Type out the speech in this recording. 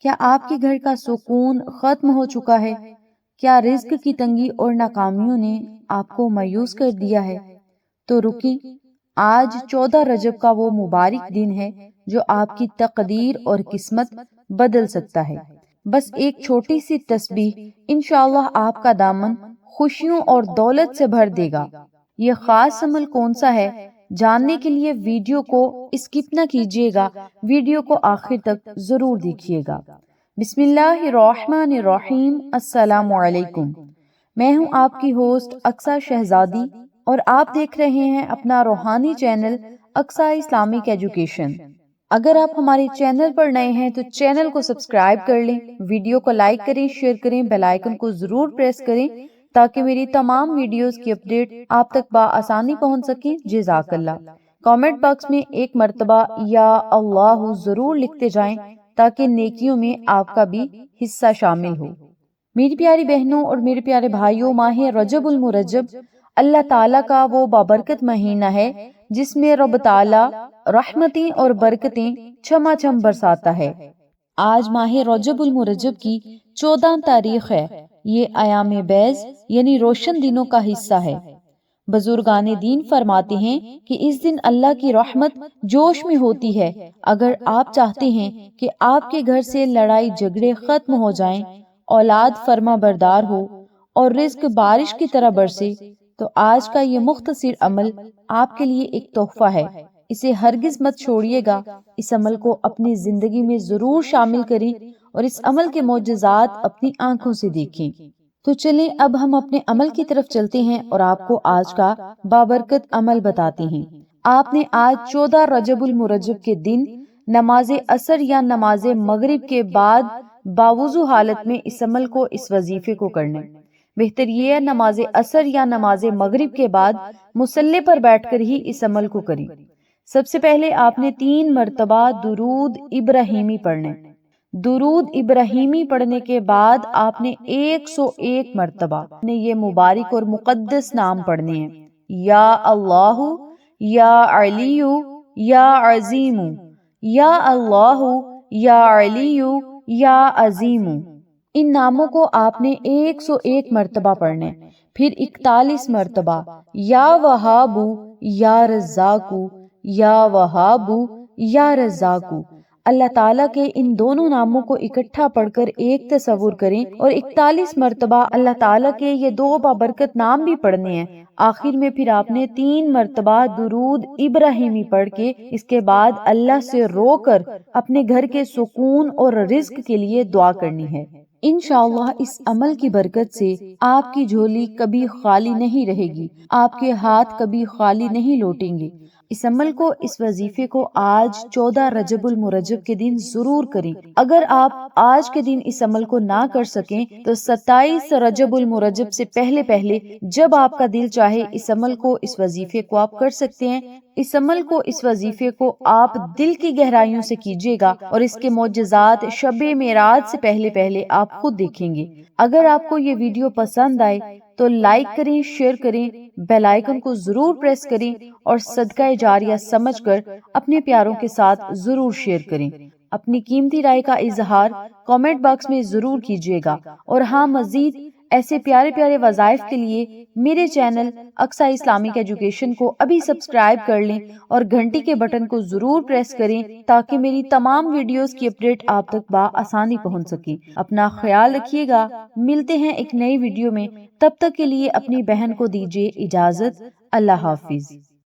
کیا آپ کے گھر کا سکون ختم ہو چکا ہے؟ کیا رزق کی تنگی اور ناکامیوں نے آپ کو مایوس کر دیا ہے؟ تو رکیں، آج 14 رجب کا وہ مبارک دن ہے جو آپ کی تقدیر اور قسمت بدل سکتا ہے۔ بس ایک چھوٹی سی تسبیح انشاءاللہ آپ کا دامن خوشیوں اور دولت سے بھر دے گا۔ یہ خاص عمل کون سا ہے، جاننے کے لیے ویڈیو کو اسکپ نہ کیجیے گا، ویڈیو کو آخر تک ضرور دیکھیے گا۔ بسم اللہ الرحمن الرحیم۔ السلام علیکم، میں ہوں آپ کی ہوسٹ اقصیٰ شہزادی اور آپ دیکھ رہے ہیں اپنا روحانی چینل اقصیٰ اسلامک ایجوکیشن۔ اگر آپ ہمارے چینل پر نئے ہیں تو چینل کو سبسکرائب کر لیں، ویڈیو کو لائک کریں، شیئر کریں، بیل آئیکن کو ضرور پریس کریں تاکہ میری تمام ویڈیوز کی اپڈیٹ آپ تک بآسانی پہنچ سکیں۔ جزاک اللہ۔ کامنٹ باکس میں ایک مرتبہ یا اللہ ضرور لکھتے جائیں تاکہ نیکیوں میں آپ کا بھی حصہ شامل ہو۔ میری پیاری بہنوں اور میرے پیارے بھائیوں، ماہ رجب المرجب اللہ تعالیٰ کا وہ بابرکت مہینہ ہے جس میں رب تعالیٰ رحمتیں اور برکتیں چھما چھم برساتا ہے۔ آج ماہ رجب المرجب کی 14 تاریخ ہے۔ یہ ایام بیض یعنی روشن دنوں کا حصہ ہے۔ بزرگان دین فرماتے ہیں کہ اس دن اللہ کی رحمت جوش میں ہوتی ہے۔ اگر آپ چاہتے ہیں کہ آپ کے گھر سے لڑائی جھگڑے ختم ہو جائیں، اولاد فرما بردار ہو اور رزق بارش کی طرح برسے، تو آج کا یہ مختصر عمل آپ کے لیے ایک تحفہ ہے۔ اسے ہرگز مت چھوڑیے گا، اس عمل کو اپنی زندگی میں ضرور شامل کریں اور اس عمل کے معجزات اپنی آنکھوں سے دیکھیں۔ تو چلیں اب ہم اپنے عمل کی طرف چلتے ہیں اور آپ کو آج کا بابرکت عمل بتاتے ہیں۔ آپ نے آج 14 رجب المرجب کے دن نماز عصر یا نماز مغرب کے بعد باوضو حالت میں اس عمل کو، اس وظیفے کو کرنا ہے۔ بہتر یہ ہے نماز عصر یا نماز مغرب کے بعد مصلی پر بیٹھ کر ہی اس عمل کو کریں۔ سب سے پہلے آپ نے 3 مرتبہ درود ابراہیمی پڑھنا ہے۔ درود ابراہیمی پڑھنے کے بعد آپ نے 101 مرتبہ نے یہ مبارک اور مقدس نام پڑھنے ہیں: یا اللہ، یا علی، یا عظیم، یا اللہ، یا علی، یا عظیم۔ ان ناموں کو آپ نے 101 مرتبہ پڑھنا ہے۔ پھر 41 مرتبہ یا وہاب، یا رزاق، یا وہاب، یا رزاق۔ اللہ تعالیٰ کے ان دونوں ناموں کو اکٹھا پڑھ کر ایک تصور کریں اور 41 مرتبہ اللہ تعالیٰ کے یہ 2 بابرکت نام بھی پڑھنے ہیں۔ آخر میں پھر آپ نے 3 مرتبہ درود ابراہیمی پڑھ کے اس کے بعد اللہ سے رو کر اپنے گھر کے سکون اور رزق کے لیے دعا کرنی ہے۔ انشاءاللہ اس عمل کی برکت سے آپ کی جھولی کبھی خالی نہیں رہے گی، آپ کے ہاتھ کبھی خالی نہیں لوٹیں گے۔ اس عمل کو، اس وظیفے کو آج 14 رجب المرجب کے دن ضرور کریں۔ اگر آپ آج کے دن اس عمل کو نہ کر سکیں تو 27 رجب المرجب سے پہلے جب آپ کا دل چاہے اس عمل کو، اس وظیفے کو آپ کر سکتے ہیں۔ اس عمل کو، اس وظیفے کو آپ دل کی گہرائیوں سے کیجیے گا اور اس کے معجزات شب معراج سے پہلے آپ خود دیکھیں گے۔ اگر آپ کو یہ ویڈیو پسند آئے تو لائک کریں، شیئر کریں، بیل آئیکن کو ضرور پریس کریں اور صدقہ جاریہ سمجھ کر اپنے پیاروں کے ساتھ ضرور شیئر کریں۔ اپنی قیمتی رائے کا اظہار کامنٹ باکس میں ضرور کیجیے گا، اور ہاں، مزید ایسے پیارے وظائف کے لیے میرے چینل اقصیٰ اسلامک ایجوکیشن کو ابھی سبسکرائب کر لیں اور گھنٹی کے بٹن کو ضرور پریس کریں تاکہ میری تمام ویڈیوز کی اپڈیٹ آپ تک بآسانی پہنچ سکے۔ اپنا خیال رکھیے گا، ملتے ہیں ایک نئی ویڈیو میں، تب تک کے لیے اپنی بہن کو دیجیے اجازت۔ اللہ حافظ۔